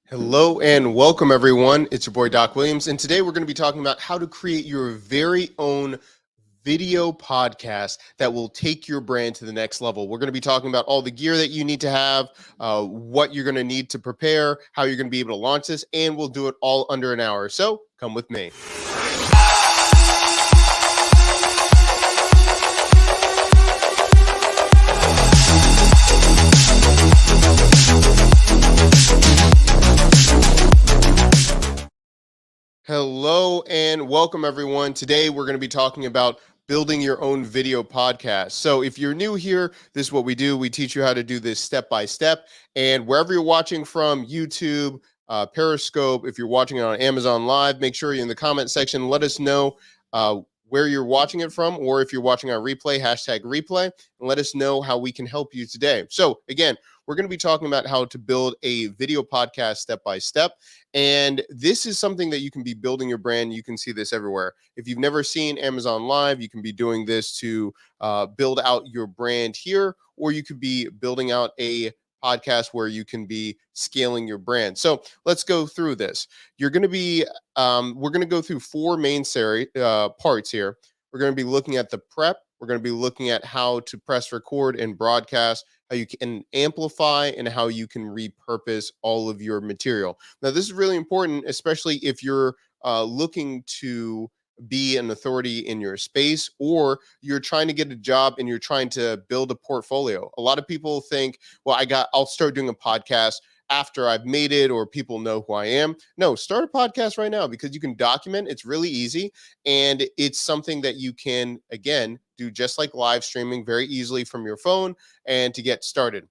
Hello and welcome, everyone. It's your boy Doc Williams, and today we're going to be talking about how to create your very own video podcast that will take your brand to the next level. We're going to be talking about all the gear that you need to have, what you're going to need to prepare, how you're going to be able to launch this, and we'll do it all under an hour. So come with me. Hello and welcome, everyone. Today we're going to be talking about building your own video podcast. So if you're new here, this is what we do. We teach you how to do this step by step. And wherever you're watching from, YouTube, Periscope, if you're watching it on Amazon Live, make sure you're in the comment section. Let us know where you're watching it from, or if you're watching on replay, #replay, and let us know how we can help you today. So again, we're going to be talking about how to build a video podcast step by step. And this is something that you can be building your brand. You can see this everywhere. If you've never seen Amazon Live, you can be doing this to build out your brand here, or you could be building out a podcast where you can be scaling your brand. So let's go through this. You're going to be, we're going to go through four main parts here. We're going to be looking at the prep. We're going to be looking at how to press record and broadcast, how you can amplify, and how you can repurpose all of your material. Now, this is really important, especially if you're looking to be an authority in your space, or you're trying to get a job and you're trying to build a portfolio. A lot of people think, well, I'll start doing a podcast after I've made it or people know who I am. No, start a podcast right now because you can document. It's really easy. And it's something that you can, again, do just like live streaming very easily from your phone and to get started.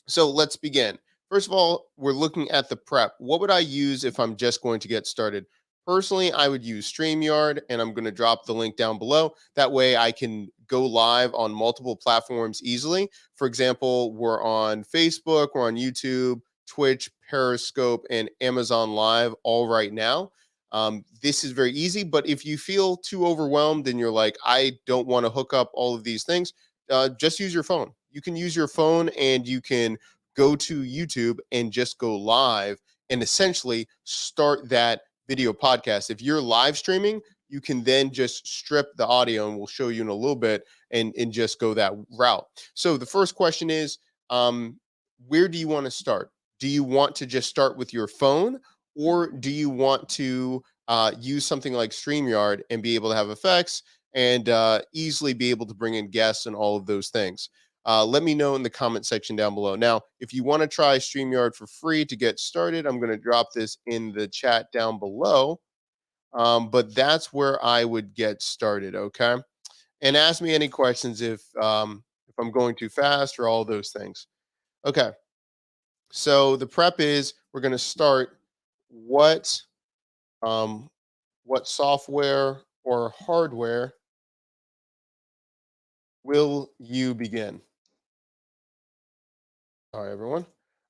So let's begin. First of all, we're looking at the prep. What would I use if I'm just going to get started? Personally, I would use StreamYard, and I'm going to drop the link down below. That way I can go live on multiple platforms easily. For example, we're on Facebook, we're on YouTube, Twitch, Periscope, and Amazon Live all right now. This is very easy, but if you feel too overwhelmed and you're like, I don't want to hook up all of these things, just use your phone. You can use your phone and you can go to YouTube and just go live and essentially start that video podcast. If you're live streaming, you can then just strip the audio, and we'll show you in a little bit, and just go that route. So the first question is, where do you want to start? Do you want to just start with your phone, or do you want to use something like StreamYard and be able to have effects and easily be able to bring in guests and all of those things? Let me know in the comment section down below. Now, if you want to try StreamYard for free to get started, I'm going to drop this in the chat down below. But that's where I would get started, okay? And ask me any questions if I'm going too fast or all those things. Okay. So the prep is we're going to start what um, what software or hardware will you begin? All right, everyone.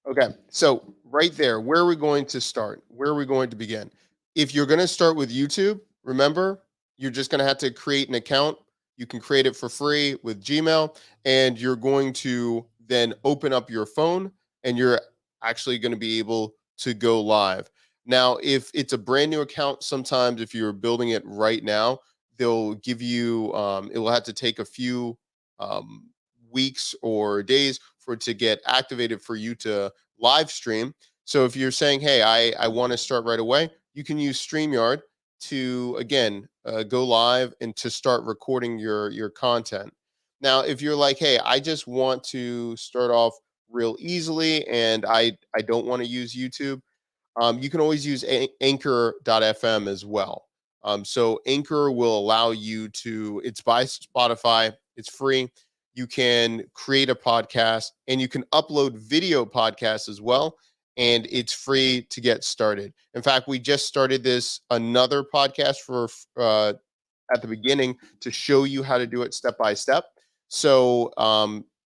Okay, so right there, where are we going to start? Where are we going to begin? If you're going to start with YouTube, remember, you're just going to have to create an account. You can create it for free with Gmail, and you're going to then open up your phone, and you're actually going to be able to go live. Now, if it's a brand new account, sometimes if you're building it right now, they'll give you, it will have to take a few um, weeks or days for it to get activated for you to live stream. So if you're saying, hey, I want to start right away, you can use StreamYard to, again, go live and to start recording your content. Now, if you're like, hey, I just want to start off real easily and I don't want to use YouTube, you can always use Anchor.fm as well. So Anchor will allow you to, it's by Spotify, it's free. You can create a podcast and you can upload video podcasts as well. And it's free to get started. In fact, we just started another podcast for at the beginning to show you how to do it step by step. So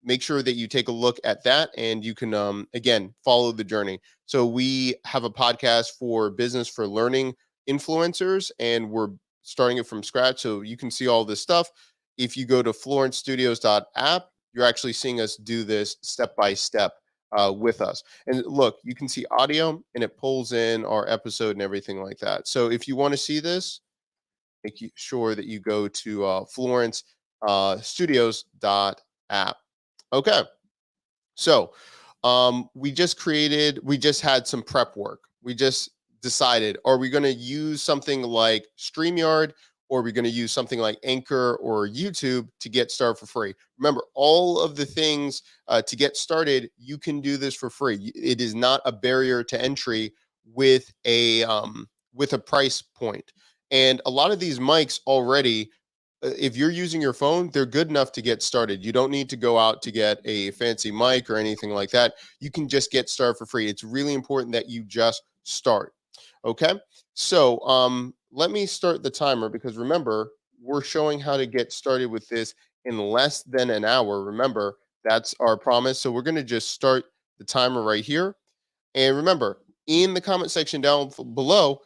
make sure that you take a look at that and you can, again, follow the journey. So we have a podcast for business for learning influencers, and we're starting it from scratch. So you can see all this stuff. If you go to florencestudios.app, you're actually seeing us do this step by step with us. And look, you can see audio and it pulls in our episode and everything like that. So if you want to see this, sure that you go to Florence Studios.app. Okay. So we just had some prep work. We just decided, are we going to use something like StreamYard, or are we going to use something like Anchor or YouTube to get started for free? Remember, all of the things to get started, you can do this for free. It is not a barrier to entry with a price point. And a lot of these mics already, if you're using your phone, they're good enough to get started. You don't need to go out to get a fancy mic or anything like that. You can just get started for free. It's really important that you just start. Okay. So let me start the timer, because remember, we're showing how to get started with this in less than an hour. Remember, that's our promise. So we're going to just start the timer right here. And remember, in the comment section down below,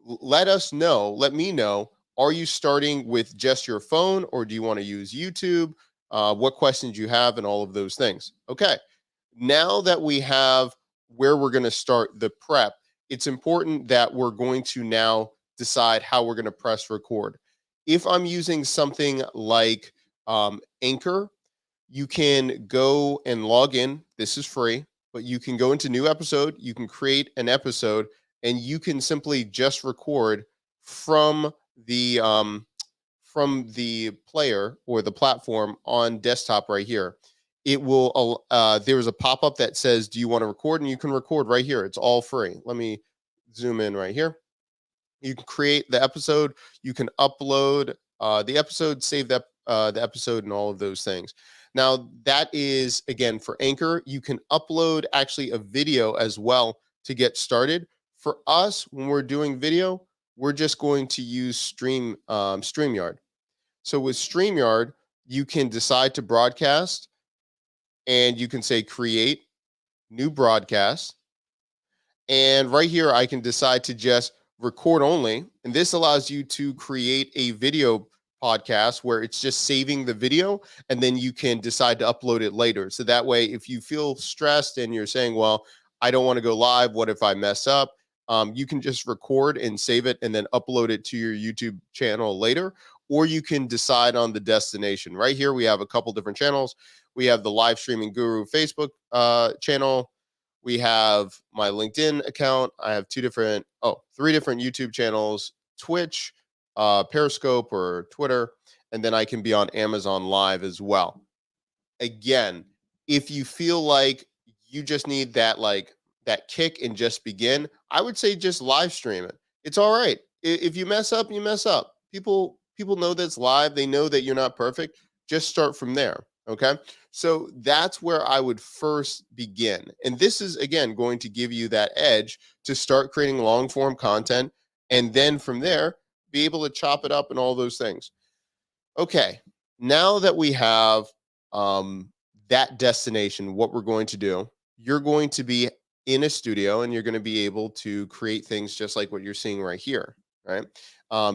let me know, are you starting with just your phone, or do you want to use YouTube? What questions you have and all of those things. Okay. Now that we have where we're going to start the prep, it's important that we're going to now decide how we're going to press record. If I'm using something like Anchor, you can go and log in. This is free, but you can go into new episode. You can create an episode, and you can simply just record from the player or the platform on desktop right here. It will there's a pop-up that says, do you want to record? And you can record right here. It's all free. Let me zoom in right here. You can create the episode. You can upload the episode, save the episode, and all of those things. Now, that is, again, for Anchor. You can upload actually a video as well to get started. For us, when we're doing video, we're just going to use StreamYard. So with StreamYard, you can decide to broadcast, and you can say create new broadcast. And right here, I can decide to just record only. And this allows you to create a video podcast where it's just saving the video, and then you can decide to upload it later. So that way, if you feel stressed and you're saying, well, I don't want to go live, what if I mess up? You can just record and save it and then upload it to your YouTube channel later, or you can decide on the destination. Right here, we have a couple different channels. We have the Live Streaming Guru Facebook channel. We have my LinkedIn account. I have three different YouTube channels, Twitch, Periscope or Twitter, and then I can be on Amazon Live as well. Again, if you feel like you just need that kick and just begin, I would say just live stream it. It's all right. If you mess up, you mess up. People know that's live. They know that you're not perfect. Just start from there. Okay. So that's where I would first begin. And this is, again, going to give you that edge to start creating long form content. And then from there, be able to chop it up and all those things. Okay. Now that we have that destination, what we're going to do, you're going to be in a studio and you're going to be able to create things just like what you're seeing right here. Right.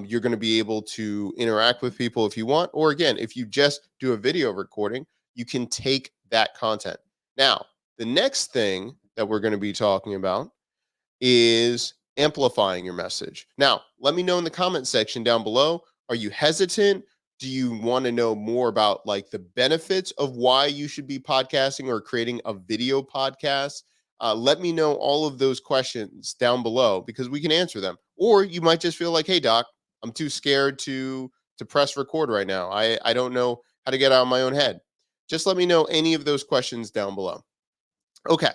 You're going to be able to interact with people if you want, or again, if you just do a video recording, you can take that content. Now, the next thing that we're going to be talking about is amplifying your message. Now, let me know in the comment section down below. Are you hesitant? Do you want to know more about like the benefits of why you should be podcasting or creating a video podcast? Let me know all of those questions down below, because we can answer them. Or you might just feel like, hey, Doc, I'm too scared to press record right now. I don't know how to get out of my own head. Just let me know any of those questions down below. Okay.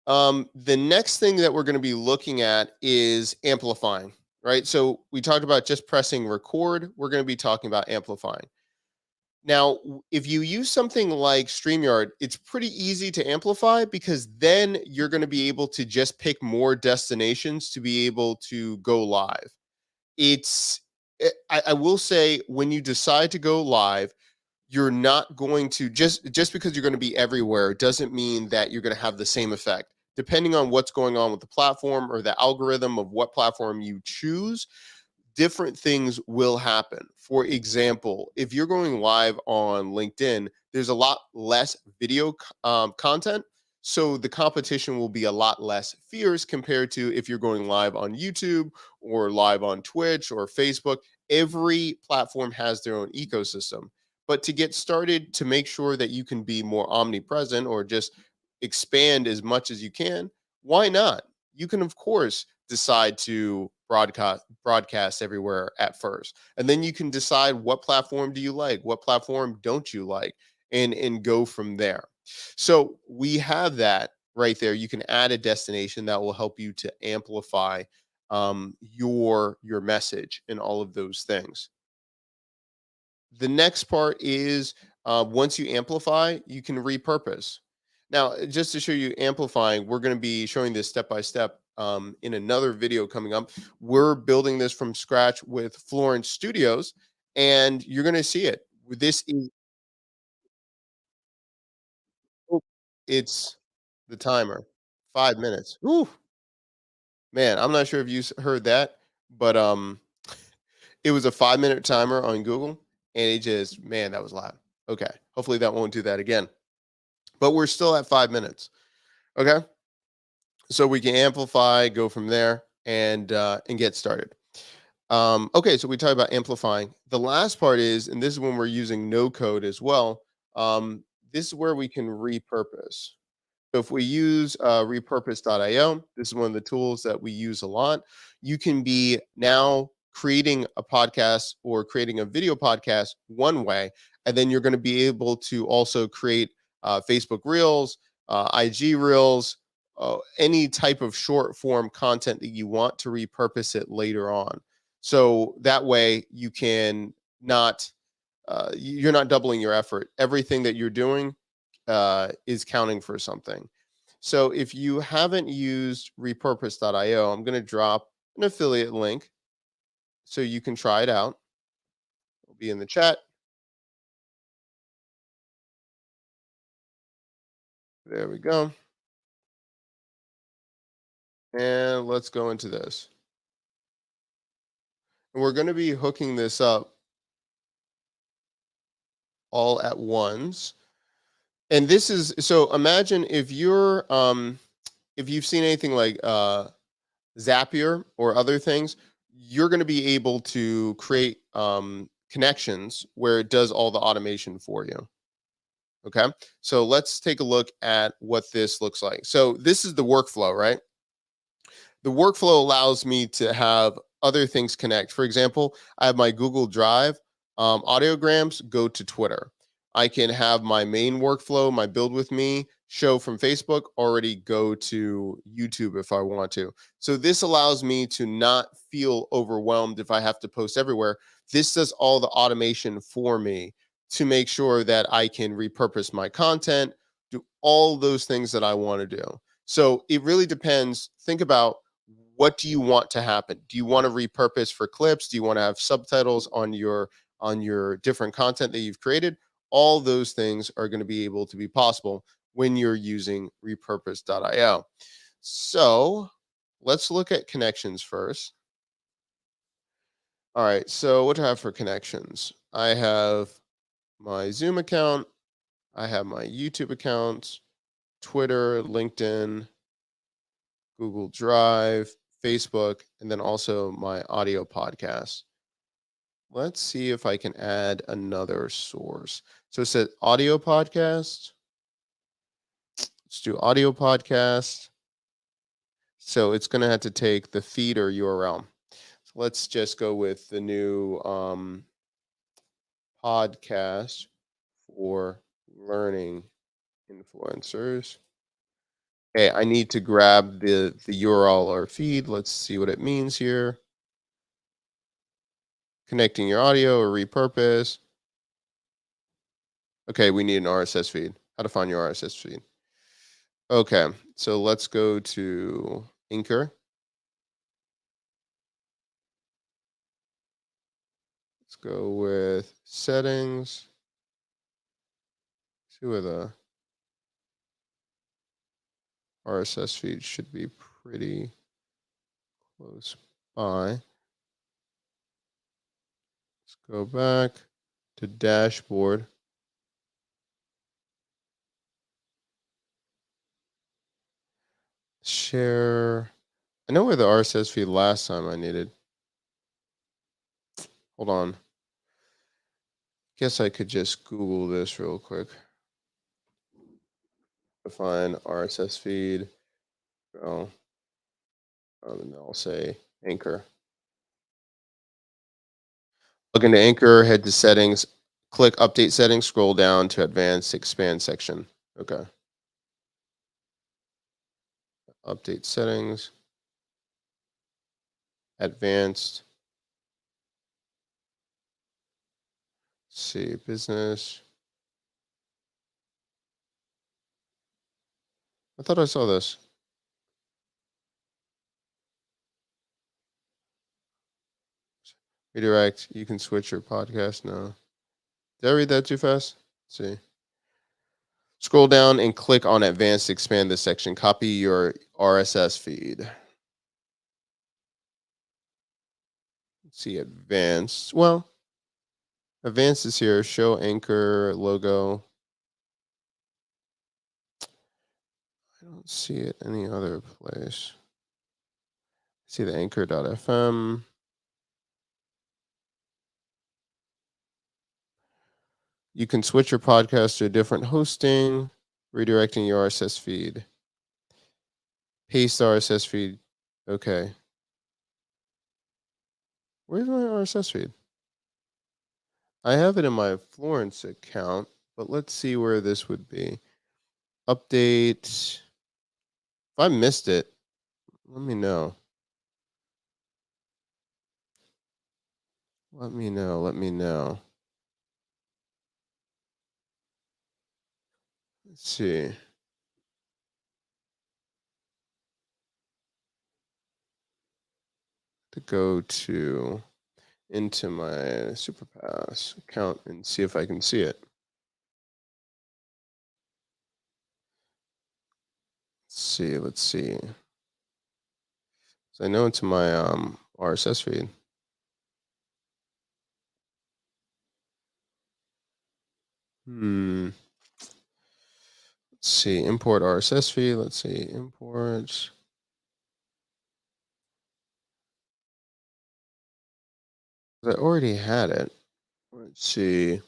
The next thing that we're going to be looking at is amplifying, right? So we talked about just pressing record. We're going to be talking about amplifying. Now, if you use something like StreamYard, it's pretty easy to amplify, because then you're going to be able to just pick more destinations to be able to go live. I will say, when you decide to go live, you're not going to just because you're going to be everywhere doesn't mean that you're going to have the same effect. Depending on what's going on with the platform or the algorithm of what platform you choose, different things will happen. For example, if you're going live on LinkedIn, there's a lot less video content. So the competition will be a lot less fierce compared to if you're going live on YouTube or live on Twitch or Facebook. Every platform has their own ecosystem. But to get started, to make sure that you can be more omnipresent or just expand as much as you can, why not? You can, of course, decide to broadcast everywhere at first, and then you can decide what platform do you like, what platform don't you like, and go from there. So we have that right there. You can add a destination that will help you to amplify your message and all of those things. The next part is, once you amplify, you can repurpose. Now, just to show you amplifying, we're going to be showing this step by step in another video coming up. We're building this from scratch with Florence Studios, and you're going to see it. This is oh, it's the timer, 5 minutes. Ooh, man, I'm not sure if you heard that, but it was a 5 minute timer on Google, and it just, man, that was loud. Okay, hopefully that won't do that again. But we're still at 5 minutes. Okay, so we can amplify, go from there, and get started. Okay, so we talked about amplifying. The last part is, and this is when we're using no code as well. This is where we can repurpose. So if we use repurpose.io, this is one of the tools that we use a lot. You can be now creating a podcast or creating a video podcast one way, and then you're going to be able to also create Facebook Reels, IG Reels, any type of short form content that you want to repurpose it later on. So that way you can not, you're not doubling your effort. Everything that you're doing is counting for something. So if you haven't used repurpose.io, I'm going to drop an affiliate link so you can try it out. It'll be in the chat. There we go. And let's go into this. And we're going to be hooking this up all at once. And this is, so imagine if you've seen anything like Zapier or other things, you're going to be able to create connections where it does all the automation for you. Okay. So let's take a look at what this looks like. So this is the workflow, right? The workflow allows me to have other things connect. For example, I have my Google Drive, audiograms go to Twitter. I can have my main workflow, my build with me show from Facebook already go to YouTube if I want to. So this allows me to not feel overwhelmed if I have to post everywhere. This does all the automation for me to make sure that I can repurpose my content, do all those things that I want to do. So it really depends. Think about, what do you want to happen? Do you want to repurpose for clips? Do you want to have subtitles on your different content that you've created? All those things are going to be able to be possible when you're using repurpose.io. So let's look at connections first. All right. So what do I have for connections? I have my Zoom account. I have my YouTube accounts, Twitter, LinkedIn, Google Drive, Facebook, and then also my audio podcast. Let's see if I can add another source. So it said audio podcast. Let's do audio podcast. So it's going to have to take the feed or URL. So let's just go with the new podcast for learning influencers. Okay, I need to grab the URL or feed. Let's see what it means here. Connecting your audio or repurpose. Okay, we need an RSS feed. How to find your RSS feed. Okay, so let's go to Anchor. Let's go with settings. See where the RSS feed should be pretty close by. Go back to dashboard. Share. I know where the RSS feed last time I needed. Hold on. Guess I could just Google this real quick. Define RSS feed. Oh, and I'll say Anchor. Plug into Anchor, head to settings, click update settings, scroll down to advanced expand section. Okay. Update settings, advanced. Let's see, business. I thought I saw this. Redirect. You can switch your podcast now. Did I read that too fast? Let's see. Scroll down and click on advanced expand this section. Copy your RSS feed. Let's see, advanced. Well, advanced is here. Show anchor logo. I don't see it any other place. See the anchor.fm. You can switch your podcast to a different hosting, redirecting your RSS feed. Paste RSS feed. Okay. Where's my RSS feed? I have it in my Florence account, but let's see where this would be. Update. If I missed it, let me know. Let me know. Let me know. Let's see. To go to into my SuperPass account and see if I can see it. Let's see. So I know it's in my RSS feed. Let's see, import RSS feed. Let's see, import. I already had it. Let's see.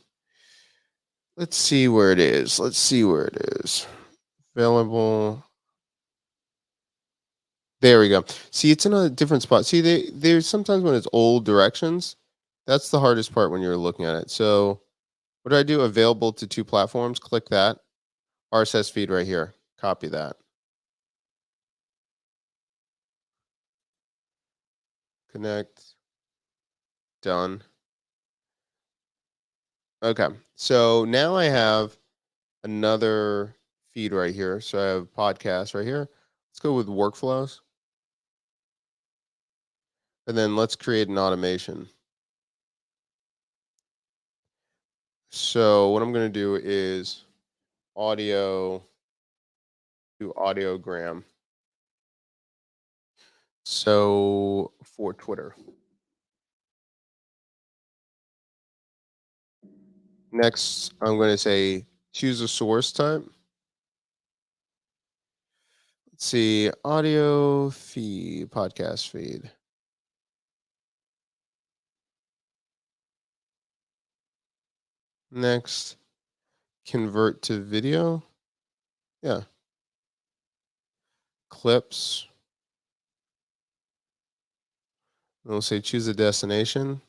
Let's see where it is. Let's see where it is. Available. There we go. See, it's in a different spot. See, there's sometimes when it's old directions, that's the hardest part when you're looking at it. So what do I do? Available to 2 platforms. Click that. RSS feed right here. Copy that. Connect. Done. Okay. So now I have another feed right here. So I have podcasts right here. Let's go with workflows. And then let's create an automation. So what I'm going to do is audio to audiogram. So for Twitter. Next, I'm going to say choose a source type. Let's see, audio feed, podcast feed. Next, convert to video. Yeah. Clips. We'll say choose a destination.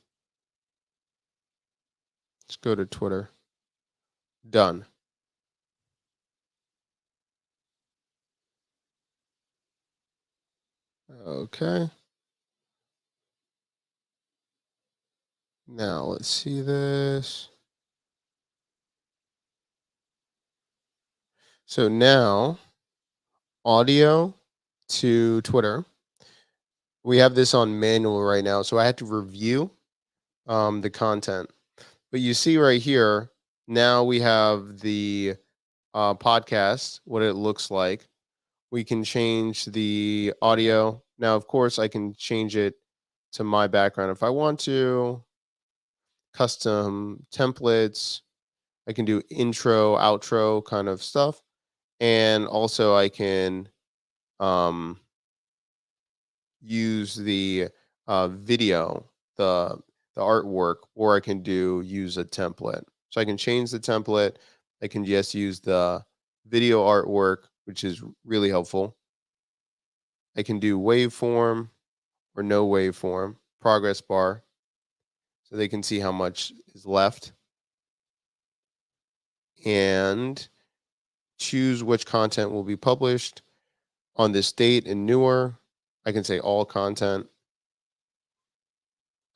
Let's go to Twitter. Done. Okay. Now let's see this. So now audio to Twitter. We have this on manual right now, so I have to review the content. But you see right here, now we have the podcast, what it looks like. We can change the audio. Now, of course, I can change it to my background if I want to. custom templates. I can do intro, outro kind of stuff. And also I can um, use the video, the the artwork, or I can do use a template. So I can change the template. I can just use the video artwork, which is really helpful. I can do waveform or no waveform, progress bar, so they can see how much is left, and choose which content will be published on this date and newer. I can say all content.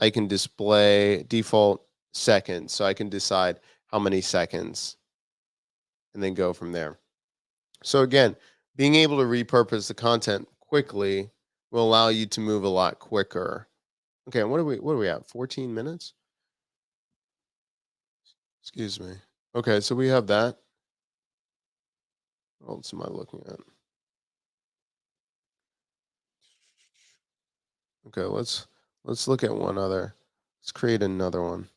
I can display default seconds, so I can decide how many seconds and then go from there. So again, being able to repurpose the content quickly will allow you to move a lot quicker. Okay, what do we have? 14 minutes? Excuse me. Okay, so we have that. What else am I looking at? Okay, let's look at one other. Let's create another one.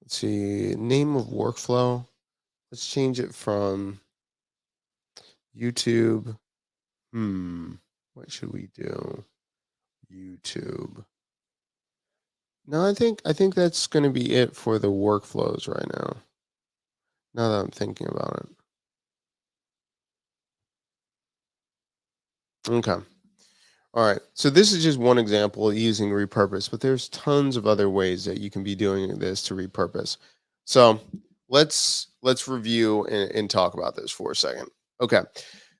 Let's see, name of workflow. Let's change it from YouTube. What should we do? YouTube. No, I think that's going to be it for the workflows right now. Now that I'm thinking about it. Okay. All right. So this is just one example of using repurpose, but there's tons of other ways that you can be doing this to repurpose. So let's review and talk about this for a second. Okay.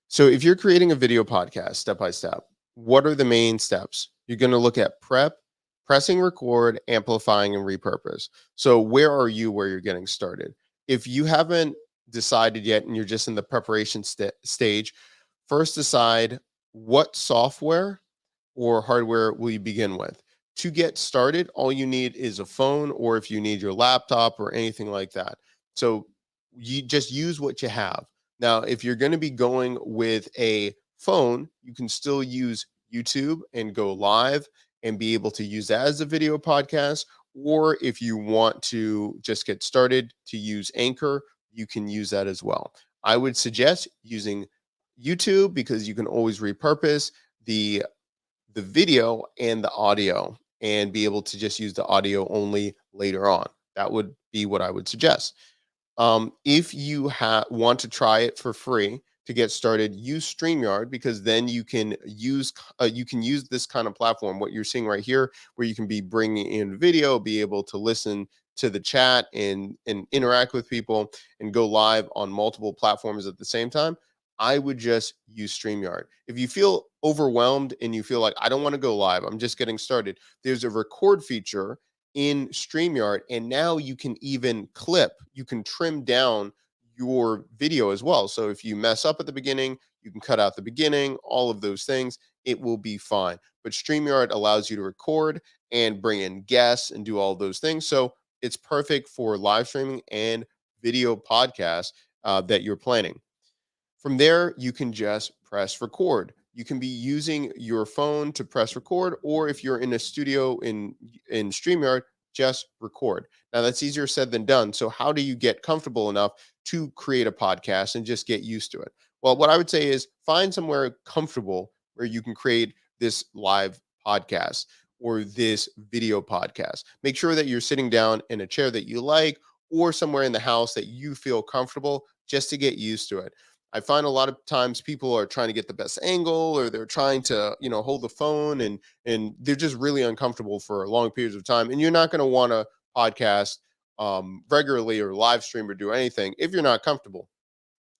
So if you're creating a video podcast step by step, what are the main steps? You're going to look at prep, pressing record, amplifying, and repurpose. So where are you where you're getting started? If you haven't decided yet and you're just in the preparation stage, first decide what software or hardware will you begin with. To get started, all you need is a phone, or if you need your laptop or anything like that. So you just use what you have. Now, if you're going to be going with a phone, you can still use YouTube and go live and be able to use that as a video podcast. Or if you want to just get started to use Anchor, you can use that as well. I would suggest using YouTube because you can always repurpose the video and the audio and be able to just use the audio only later on. That would be what I would suggest. If you want to try it for free to get started, use StreamYard because then you can use this kind of platform. What you're seeing right here, where you can be bringing in video, be able to listen to the chat and interact with people and go live on multiple platforms at the same time. I would just use StreamYard. If you feel overwhelmed and you feel like I don't want to go live, I'm just getting started. There's a record feature in StreamYard, and now you can even you can trim down your video as well. So if you mess up at the beginning, you can cut out the beginning, all of those things, it will be fine. But StreamYard allows you to record and bring in guests and do all those things. So it's perfect for live streaming and video podcasts that you're planning. From there, you can just press record. You can be using your phone to press record, or if you're in a studio in StreamYard, just record. Now that's easier said than done. So how do you get comfortable enough to create a podcast and just get used to it? Well, what I would say is find somewhere comfortable where you can create this live podcast or this video podcast. Make sure that you're sitting down in a chair that you like or somewhere in the house that you feel comfortable just to get used to it. I find a lot of times people are trying to get the best angle or they're trying to, hold the phone and they're just really uncomfortable for long periods of time. And you're not going to want to podcast regularly or live stream or do anything if you're not comfortable.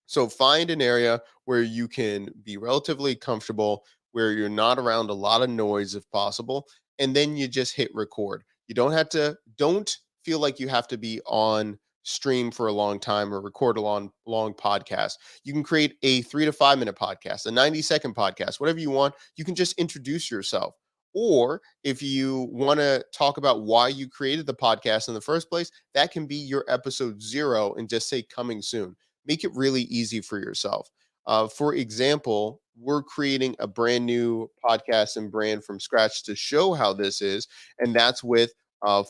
So find an area where you can be relatively comfortable, where you're not around a lot of noise if possible, and then you just hit record. You don't feel like you have to be on stream for a long time or record a long podcast. You can create a 3 to 5 minute podcast, a 90-second podcast, whatever you want. You can just introduce yourself. Or if you want to talk about why you created the podcast in the first place, that can be your episode 0 and just say coming soon. Make it really easy for yourself. For example, we're creating a brand new podcast and brand from scratch to show how this is, and that's with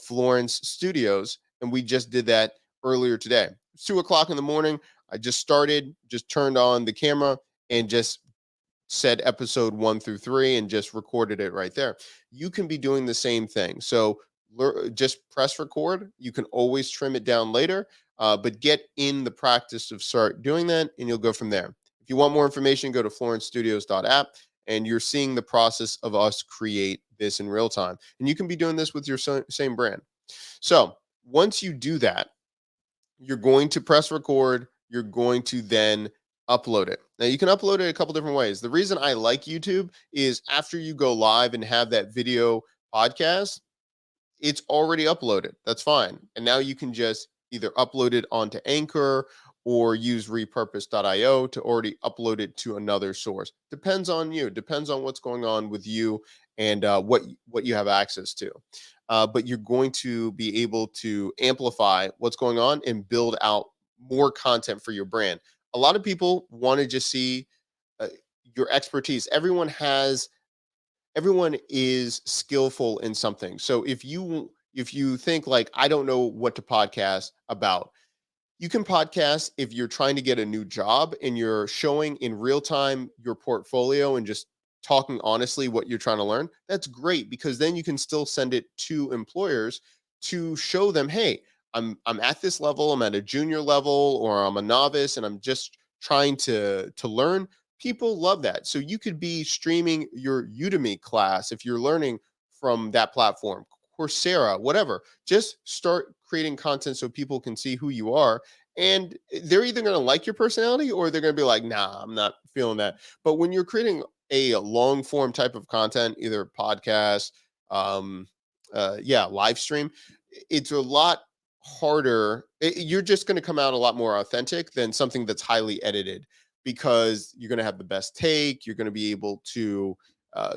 Florence Studios. And we just did that earlier today. It's 2 o'clock in the morning. I just turned on the camera and just said episode 1 through 3 and just recorded it right there. You can be doing the same thing. So just press record. You can always trim it down later, but get in the practice of start doing that, and you'll go from there. If you want more information, go to florencestudios.app, and you're seeing the process of us create this in real time. And you can be doing this with your same brand. So once you do that, you're going to press record. You're going to then upload it. Now, you can upload it a couple different ways. The reason I like YouTube is after you go live and have that video podcast, it's already uploaded. That's fine. And now you can just either upload it onto Anchor or use repurpose.io to already upload it to another source. Depends on you. Depends on what's going on with you and what you have access to. But you're going to be able to amplify what's going on and build out more content for your brand. A lot of people want to just see uh, your expertise. Everyone is skillful in something. So if you think like, I don't know what to podcast about, you can podcast if you're trying to get a new job and you're showing in real time your portfolio and just talking honestly what you're trying to learn. That's great, because then you can still send it to employers to show them, hey, I'm at this level, I'm at a junior level, or I'm a novice and I'm just trying to learn. People love that. So you could be streaming your Udemy class if you're learning from that platform, Coursera, whatever. Just start creating content so people can see who you are, and they're either going to like your personality or they're going to be like, nah, I'm not feeling that. But when you're creating a long form type of content, either podcast, um, live stream, it's a lot harder. You're just going to come out a lot more authentic than something that's highly edited, because you're going to have the best take. You're going to be able to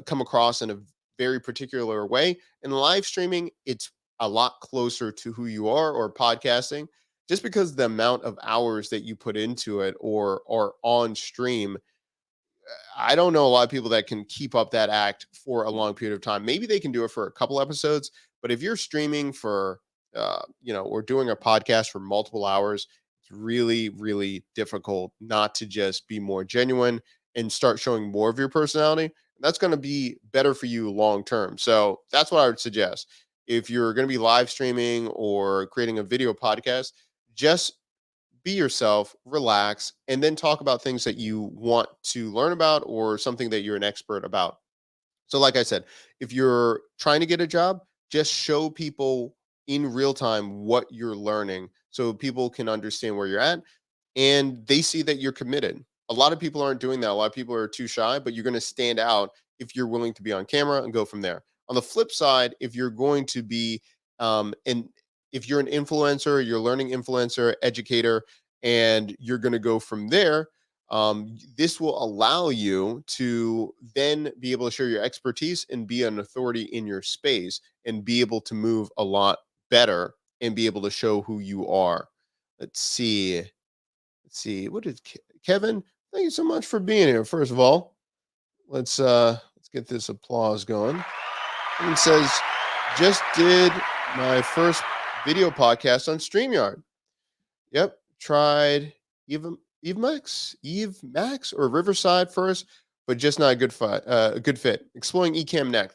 come across in a very particular way. In live streaming, it's a lot closer to who you are, or podcasting, just because the amount of hours that you put into it or are on stream. I don't know a lot of people that can keep up that act for a long period of time. Maybe they can do it for a couple episodes, but if you're streaming for, or doing a podcast for multiple hours, it's really, really difficult not to just be more genuine and start showing more of your personality. That's going to be better for you long term. So that's what I would suggest. If you're going to be live streaming or creating a video podcast, just be yourself, relax, and then talk about things that you want to learn about or something that you're an expert about. So, like I said, if you're trying to get a job, just show people in real time what you're learning so people can understand where you're at and they see that you're committed. A lot of people aren't doing that. A lot of people are too shy, but you're going to stand out if you're willing to be on camera and go from there. On the flip side, if you're going to be, and if you're an influencer, you're a learning influencer, educator, and you're going to go from there, this will allow you to then be able to share your expertise and be an authority in your space and be able to move a lot better and be able to show who you are. Let's see. Let's see. What did Kevin? Thank you so much for being here. First of all, let's get this applause going. And says, just did my first video podcast on StreamYard. Yep, tried Eve Max or Riverside first, but just not a good fit. Exploring Ecamm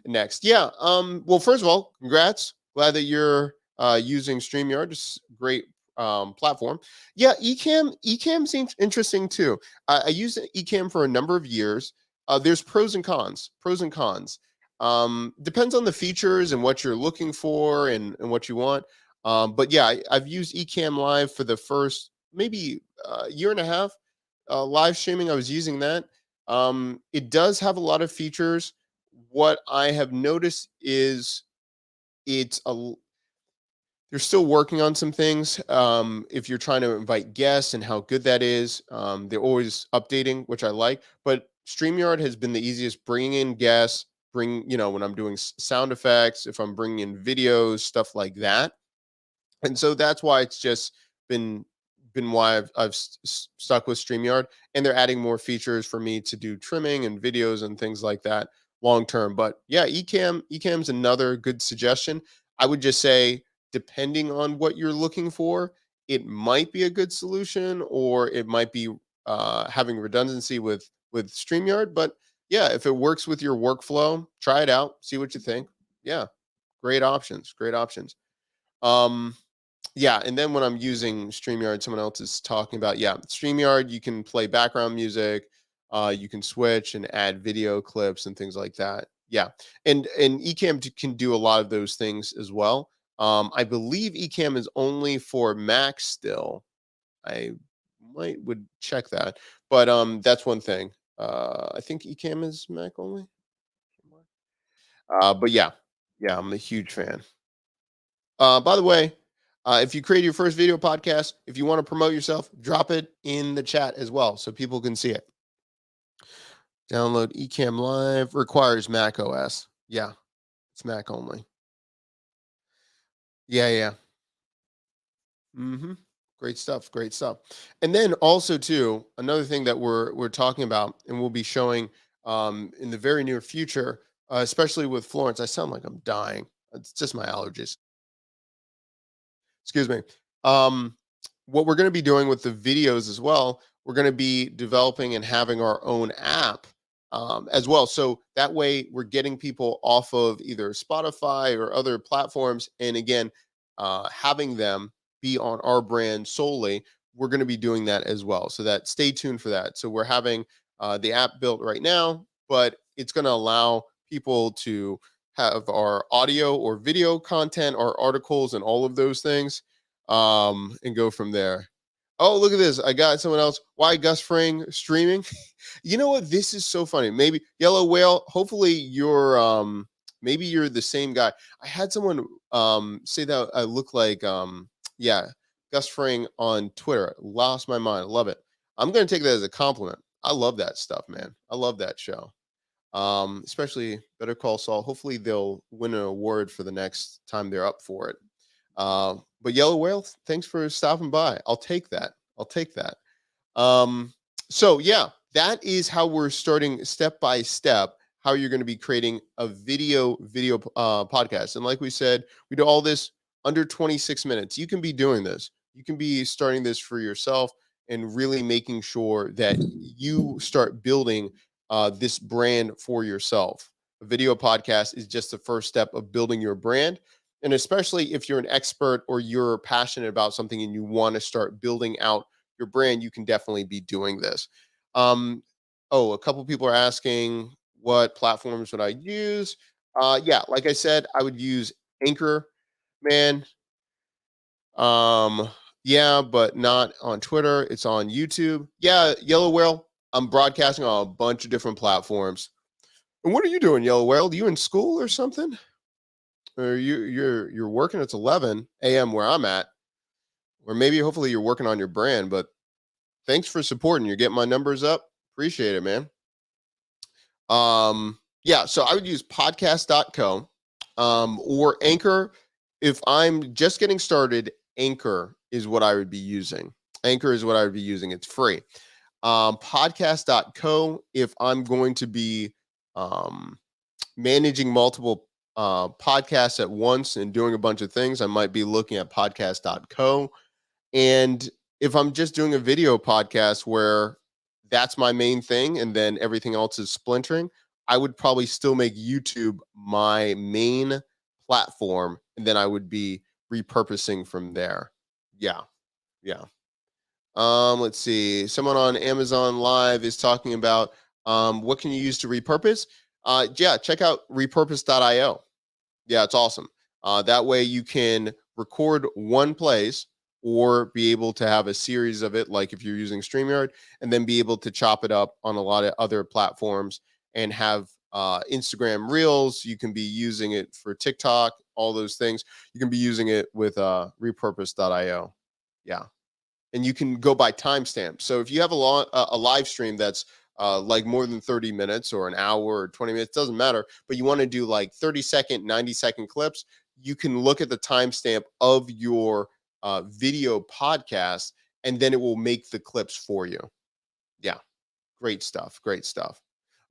next. Yeah. Well, first of all, congrats. Glad that you're using StreamYard. Just great platform. Yeah, Ecamm seems interesting too. I used Ecamm for a number of years. There's pros and cons. Pros and cons. Depends on the features and what you're looking for and what you want. But yeah, I've used Ecamm Live for the first maybe year and a half. Live streaming, I was using that. It does have a lot of features. What I have noticed is it's a they're still working on some things. If you're trying to invite guests and how good that is, they're always updating, which I like. But StreamYard has been the easiest bringing in guests, when I'm doing sound effects, if I'm bringing in videos, stuff like that. And so that's why it's just been been why I've stuck with StreamYard, and they're adding more features for me to do trimming and videos and things like that long term. But yeah, Ecamm's another good suggestion. I would just say, depending on what you're looking for, it might be a good solution, or it might be having redundancy with StreamYard. But yeah, if it works with your workflow, try it out, see what you think. Yeah, great options, great options. Um, yeah, and then when I'm using StreamYard, someone else is talking about, yeah, StreamYard, you can play background music, you can switch and add video clips and things like that. Yeah, and Ecamm can do a lot of those things as well. I believe Ecamm is only for Mac still. I might would check that, but that's one thing. I think Ecamm is Mac only. But yeah, yeah, I'm a huge fan. By the way, if you create your first video podcast, if you want to promote yourself, drop it in the chat as well so people can see it. Download Ecamm Live requires Mac OS. Yeah, it's Mac only. Yeah, yeah. Mm-hmm. Great stuff. Great stuff. And then also too, another thing that we're talking about and we'll be showing in the very near future, especially with Florence. I sound like I'm dying. It's just my allergies. Excuse me. Um, what we're going to be doing with the videos as well, we're going to be developing and having our own app as well. So that way we're getting people off of either Spotify or other platforms. And again, having them be on our brand solely, we're going to be doing that as well. So that stay tuned for that. So we're having the app built right now, but it's going to allow people to have our audio or video content, our articles, and all of those things, and go from there. Oh, look at this! I got someone else. Why Gus Fring streaming? You know what? This is so funny. Maybe Yellow Whale. Hopefully, maybe you're the same guy. I had someone say that I look like yeah, Gus Fring on Twitter. Lost my mind. Love it. I'm gonna take that as a compliment. I love that stuff, man. I love that show, especially Better Call Saul. Hopefully, they'll win an award for the next time they're up for it. But Yellow Whale, thanks for stopping by. I'll take that. I'll take that. Um, so yeah, that is how we're starting step by step. How you're going to be creating a video podcast, and like we said, we do all this under 26 minutes. You can be doing this. You can be starting this for yourself and really making sure that you start building this brand for yourself. A video podcast is just the first step of building your brand. And especially if you're an expert or you're passionate about something and you want to start building out your brand, you can definitely be doing this. Um, oh, a couple people are asking what platforms would I use? Yeah, like I said, I would use Anchor, man. Um, yeah, but not on Twitter. It's on YouTube. Yeah, Yellow Whale. I'm broadcasting on a bunch of different platforms. And what are you doing, Yellow Whale? You in school or something? Or you're working? It's 11 a.m. where I'm at, or maybe hopefully you're working on your brand. But thanks for supporting. You're getting my numbers up. Appreciate it, man. Yeah, so I would use podcast.co or Anchor. If I'm just getting started, Anchor is what I would be using. Anchor is what I would be using. It's free. Podcast.co if I'm going to be managing multiple podcasts at once and doing a bunch of things, I might be looking at podcast.co. And if I'm just doing a video podcast where that's my main thing and then everything else is splintering, I would probably still make YouTube my main platform and then I would be repurposing from there. Yeah. Yeah. Let's see. Someone on Amazon Live is talking about what can you use to repurpose? Yeah, check out repurpose.io. Yeah, it's awesome. That way you can record one place or be able to have a series of it, like if you're using StreamYard, and then be able to chop it up on a lot of other platforms and have Instagram Reels. You can be using it for TikTok, all those things. You can be using it with repurpose.io. Yeah. And you can go by timestamp. So if you have a live stream that's like more than 30 minutes or an hour or 20 minutes, doesn't matter, but you want to do like 30-second, 90-second clips, you can look at the timestamp of your video podcast and then it will make the clips for you. Yeah, great stuff. Great stuff.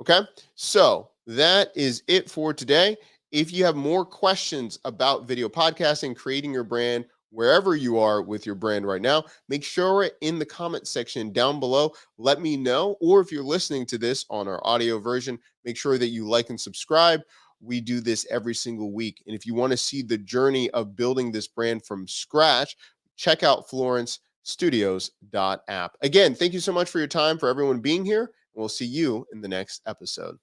Okay, so that is it for today. If you have more questions about video podcasting, creating your brand, wherever you are with your brand right now, make sure in the comment section down below, let me know. Or if you're listening to this on our audio version, make sure that you like and subscribe. We do this every single week. And if you want to see the journey of building this brand from scratch, check out FlorenceStudios.app. Again, thank you so much for your time, for everyone being here. We'll see you in the next episode.